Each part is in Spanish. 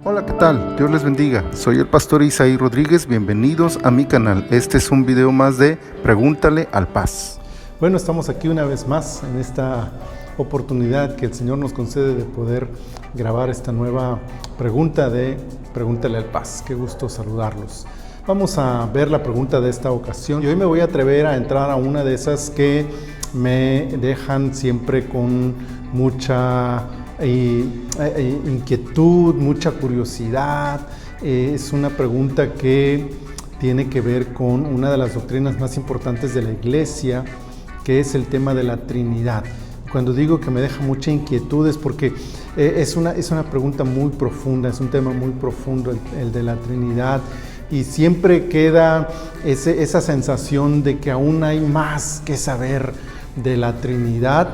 Hola, ¿qué tal? Dios les bendiga. Soy el pastor Isaí Rodríguez. Bienvenidos a mi canal. Este es un video más de Pregúntale al Paz. Bueno, estamos aquí una vez más en esta oportunidad que el Señor nos concede de poder grabar esta nueva pregunta de Pregúntale al Paz. Qué gusto saludarlos. Vamos a ver la pregunta de esta ocasión y hoy me voy a atrever a entrar a una de esas que me dejan siempre con mucha inquietud, mucha curiosidad. Es una pregunta que tiene que ver con una de las doctrinas más importantes de la iglesia, que es el tema de la Trinidad. Cuando digo que me deja mucha inquietud es porque es una pregunta muy profunda, es un tema muy profundo el de la Trinidad, y siempre queda esa sensación de que aún hay más que saber de la Trinidad.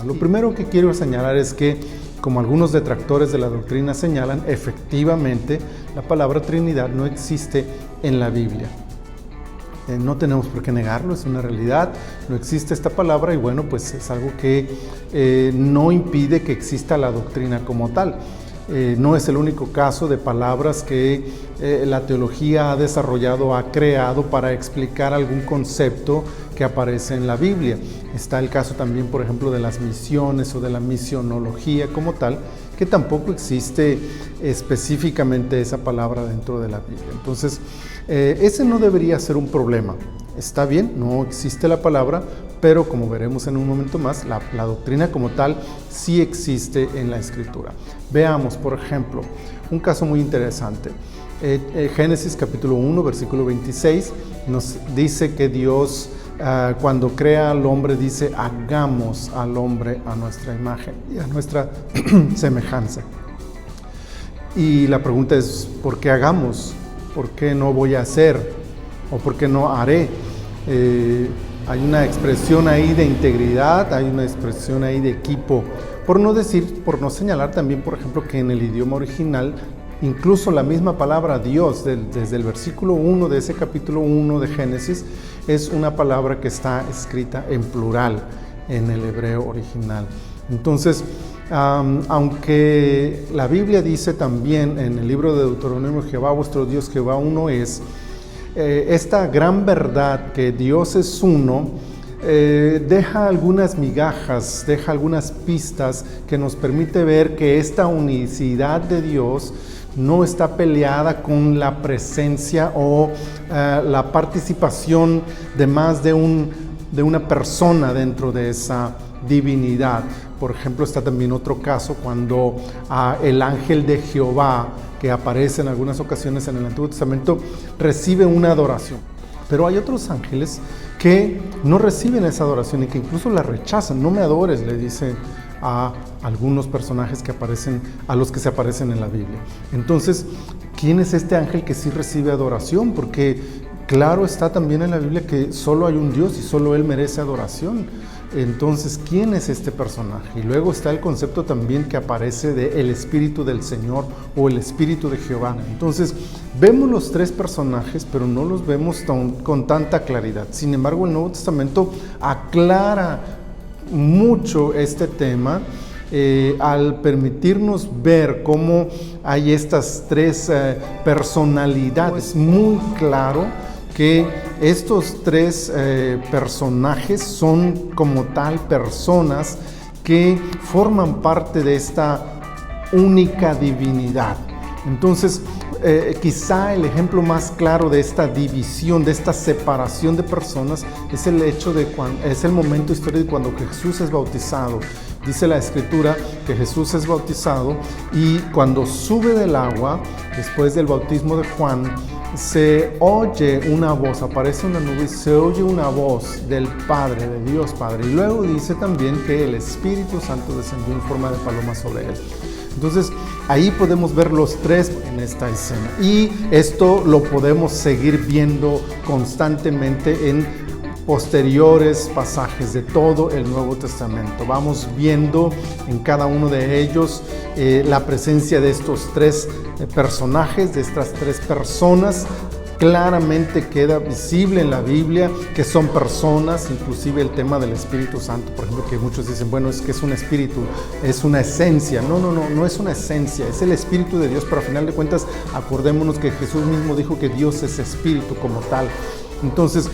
Lo primero que quiero señalar es que, como algunos detractores de la doctrina señalan, efectivamente la palabra Trinidad no existe en la Biblia. No tenemos por qué negarlo, es una realidad, no existe esta palabra y bueno, pues es algo que no impide que exista la doctrina como tal. No es el único caso de palabras que la teología ha desarrollado, ha creado para explicar algún concepto que aparece en la Biblia. Está el caso también, por ejemplo, de las misiones o de la misionología como tal, que tampoco existe específicamente esa palabra dentro de la Biblia. Entonces, ese no debería ser un problema. Está bien, no existe la palabra, pero como veremos en un momento más, la doctrina como tal sí existe en la Escritura. Veamos, por ejemplo, un caso muy interesante. Génesis capítulo 1, versículo 26, nos dice que Dios, cuando crea al hombre, dice: hagamos al hombre a nuestra imagen y a nuestra semejanza. Y la pregunta es, ¿por qué hagamos? ¿Por qué no voy a hacer? ¿O por qué no haré? Hay una expresión ahí de integridad, hay una expresión ahí de equipo. Por no señalar también, por ejemplo, que en el idioma original, incluso la misma palabra Dios, desde el versículo 1 de ese capítulo 1 de Génesis, es una palabra que está escrita en plural en el hebreo original. Entonces, aunque la Biblia dice también en el libro de Deuteronomio: Jehová vuestro Dios, Jehová uno es, esta gran verdad que Dios es uno, deja algunas migajas, deja algunas pistas que nos permite ver que esta unicidad de Dios no está peleada con la presencia o la participación de más de una persona dentro de esa divinidad. Por ejemplo, está también otro caso cuando el ángel de Jehová, que aparece en algunas ocasiones en el Antiguo Testamento, recibe una adoración. Pero hay otros ángeles que no reciben esa adoración y que incluso la rechazan. No me adores, le dicen a algunos personajes a los que se aparecen en la Biblia. Entonces, ¿quién es este ángel que sí recibe adoración? Porque claro está también en la Biblia que solo hay un Dios y solo Él merece adoración. Entonces, ¿quién es este personaje? Y luego está el concepto también que aparece de el Espíritu del Señor o el Espíritu de Jehová. Entonces, vemos los tres personajes, pero no los vemos con tanta claridad. Sin embargo, el Nuevo Testamento aclara mucho este tema al permitirnos ver cómo hay estas tres personalidades. Es muy claro que estos tres personajes son como tal personas que forman parte de esta única divinidad. Entonces, quizá el ejemplo más claro de esta división, de esta separación de personas, es el momento histórico de cuando Jesús es bautizado. Dice la Escritura que Jesús es bautizado y cuando sube del agua, después del bautismo de Juan, se oye una voz, aparece una nube y se oye una voz del Padre, de Dios Padre. Y luego dice también que el Espíritu Santo descendió en forma de paloma sobre él. Entonces, ahí podemos ver los tres en esta escena. Y esto lo podemos seguir viendo constantemente en posteriores pasajes de todo el Nuevo Testamento. Vamos viendo en cada uno de ellos la presencia de estos tres personajes, de estas tres personas claramente queda visible en la Biblia que son personas, inclusive el tema del Espíritu Santo, por ejemplo, que muchos dicen, bueno, es que es un espíritu, es una esencia. No es una esencia, es el Espíritu de Dios, pero al final de cuentas acordémonos que Jesús mismo dijo que Dios es espíritu como tal. Entonces,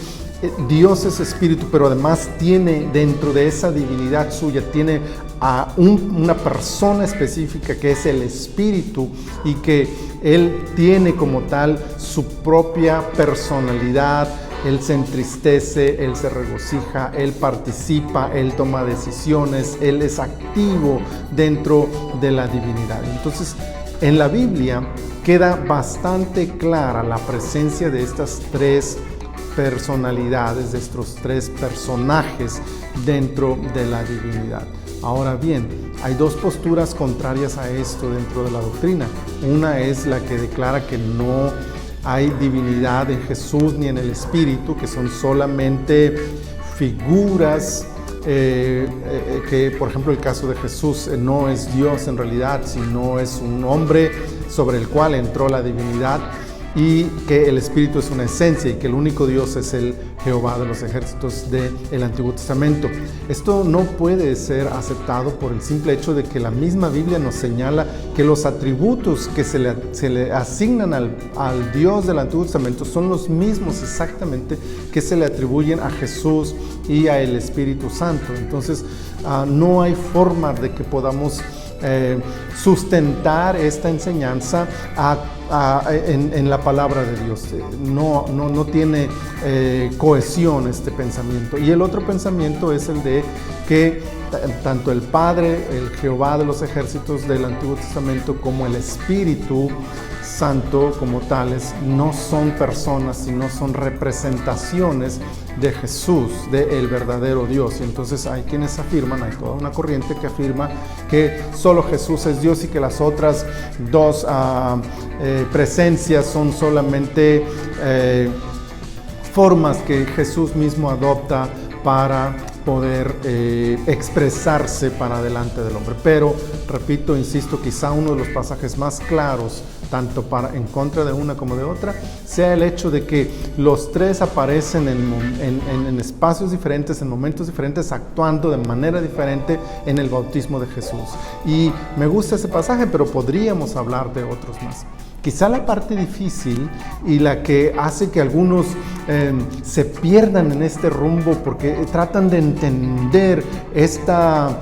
Dios es espíritu, pero además tiene dentro de esa divinidad suya, tiene a una persona específica que es el espíritu, y que Él tiene como tal su propia personalidad. Él se entristece, Él se regocija, Él participa, Él toma decisiones, Él es activo dentro de la divinidad. Entonces, en la Biblia queda bastante clara la presencia de estas tres personalidades, de estos tres personajes dentro de la divinidad. Ahora bien, hay dos posturas contrarias a esto dentro de la doctrina. Una es la que declara que no hay divinidad en Jesús ni en el Espíritu, que son solamente figuras, que por ejemplo el caso de Jesús no es Dios en realidad, sino es un hombre sobre el cual entró la divinidad, y que el Espíritu es una esencia y que el único Dios es el Jehová de los ejércitos del Antiguo Testamento. Esto no puede ser aceptado por el simple hecho de que la misma Biblia nos señala que los atributos que se le asignan al Dios del Antiguo Testamento son los mismos exactamente que se le atribuyen a Jesús y a el Espíritu Santo. Entonces, no hay forma de que podamos sustentar esta enseñanza en la palabra de Dios. No tiene cohesión este pensamiento. Y el otro pensamiento es el de que tanto el Padre, el Jehová de los ejércitos del Antiguo Testamento, como el Espíritu Santo como tales, no son personas, sino son representaciones de Jesús, del verdadero Dios. Y entonces hay quienes afirman, hay toda una corriente que afirma que solo Jesús es Dios y que las otras dos presencias son solamente formas que Jesús mismo adopta para poder expresarse para delante del hombre. Pero, repito, insisto, quizá uno de los pasajes más claros, tanto en contra de una como de otra, sea el hecho de que los tres aparecen en espacios diferentes, en momentos diferentes, actuando de manera diferente en el bautismo de Jesús. Y me gusta ese pasaje, pero podríamos hablar de otros más. Quizá la parte difícil y la que hace que algunos se pierdan en este rumbo porque tratan de entender esta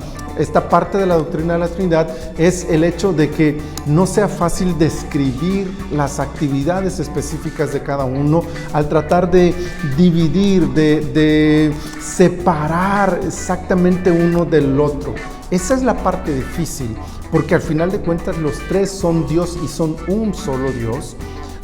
parte de la doctrina de la Trinidad es el hecho de que no sea fácil describir las actividades específicas de cada uno al tratar de dividir, de separar exactamente uno del otro. Esa es la parte difícil, porque al final de cuentas los tres son Dios y son un solo Dios.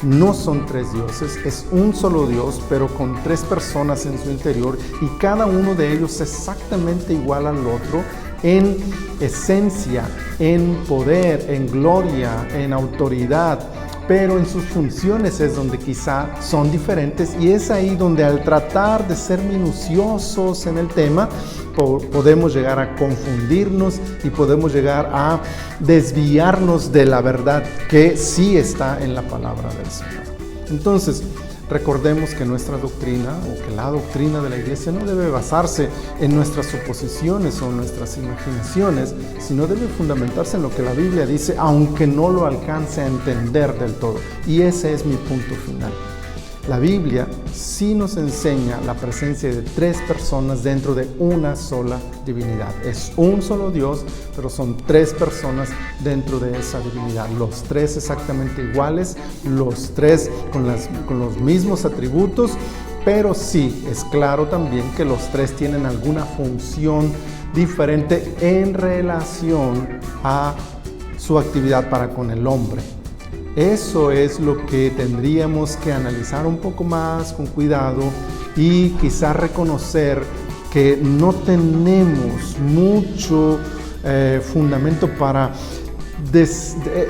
No son tres dioses, es un solo Dios, pero con tres personas en su interior, y cada uno de ellos exactamente igual al otro en esencia, en poder, en gloria, en autoridad, pero en sus funciones es donde quizá son diferentes, y es ahí donde al tratar de ser minuciosos en el tema podemos llegar a confundirnos y podemos llegar a desviarnos de la verdad que sí está en la palabra del Señor. Entonces, recordemos que nuestra doctrina, o que la doctrina de la Iglesia, no debe basarse en nuestras suposiciones o en nuestras imaginaciones, sino debe fundamentarse en lo que la Biblia dice, aunque no lo alcance a entender del todo. Y ese es mi punto final. La Biblia sí nos enseña la presencia de tres personas dentro de una sola divinidad. Es un solo Dios, pero son tres personas dentro de esa divinidad. Los tres exactamente iguales, los tres con los mismos atributos, pero sí es claro también que los tres tienen alguna función diferente en relación a su actividad para con el hombre. Eso es lo que tendríamos que analizar un poco más con cuidado y quizás reconocer que no tenemos mucho fundamento para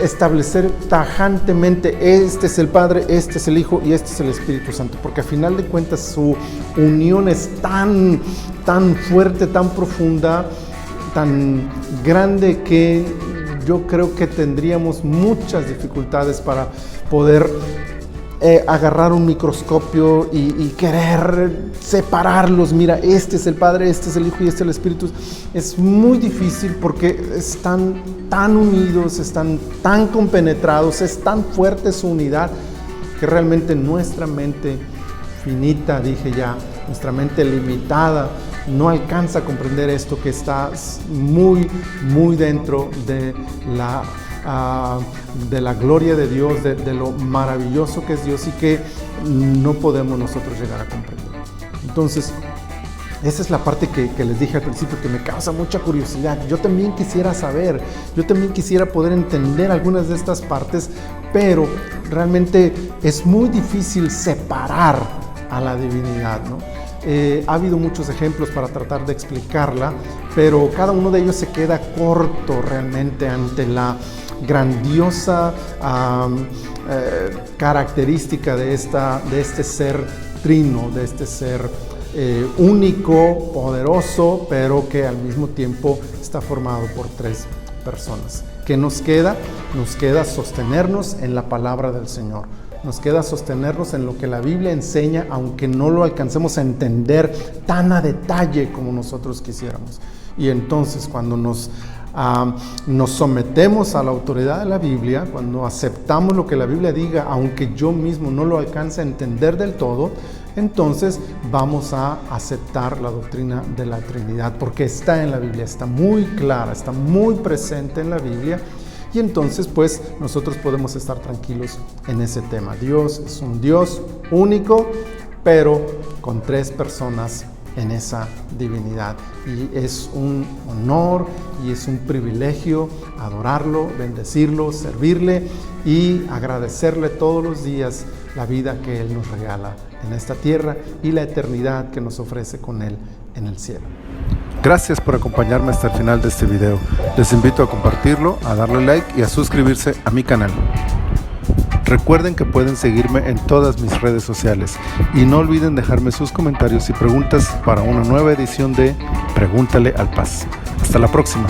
establecer tajantemente este es el Padre, este es el Hijo y este es el Espíritu Santo, porque al final de cuentas su unión es tan fuerte, tan profunda, tan grande que yo creo que tendríamos muchas dificultades para poder agarrar un microscopio y querer separarlos. Mira, este es el Padre, este es el Hijo y este es el Espíritu. Es muy difícil porque están tan unidos, están tan compenetrados, es tan fuerte su unidad que realmente nuestra mente finita, dije ya, nuestra mente limitada, no alcanza a comprender esto que está muy, muy dentro de la gloria de Dios, de lo maravilloso que es Dios y que no podemos nosotros llegar a comprender. Entonces, esa es la parte que les dije al principio, que me causa mucha curiosidad. Yo también quisiera saber, yo también quisiera poder entender algunas de estas partes, pero realmente es muy difícil separar a la divinidad, ¿no? Ha habido muchos ejemplos para tratar de explicarla, pero cada uno de ellos se queda corto realmente ante la grandiosa característica de este ser trino, de este ser único, poderoso, pero que al mismo tiempo está formado por tres personas. ¿Qué nos queda? Nos queda sostenernos en la palabra del Señor. Nos queda sostenernos en lo que la Biblia enseña, aunque no lo alcancemos a entender tan a detalle como nosotros quisiéramos. Y entonces cuando nos sometemos a la autoridad de la Biblia, cuando aceptamos lo que la Biblia diga, aunque yo mismo no lo alcance a entender del todo, entonces vamos a aceptar la doctrina de la Trinidad, porque está en la Biblia, está muy clara, está muy presente en la Biblia. Y entonces pues nosotros podemos estar tranquilos en ese tema. Dios es un Dios único, pero con tres personas en esa divinidad. Y es un honor y es un privilegio adorarlo, bendecirlo, servirle y agradecerle todos los días la vida que Él nos regala en esta tierra y la eternidad que nos ofrece con Él en el cielo. Gracias por acompañarme hasta el final de este video. Les invito a compartirlo, a darle like y a suscribirse a mi canal. Recuerden que pueden seguirme en todas mis redes sociales y no olviden dejarme sus comentarios y preguntas para una nueva edición de Pregúntale al Paz. Hasta la próxima.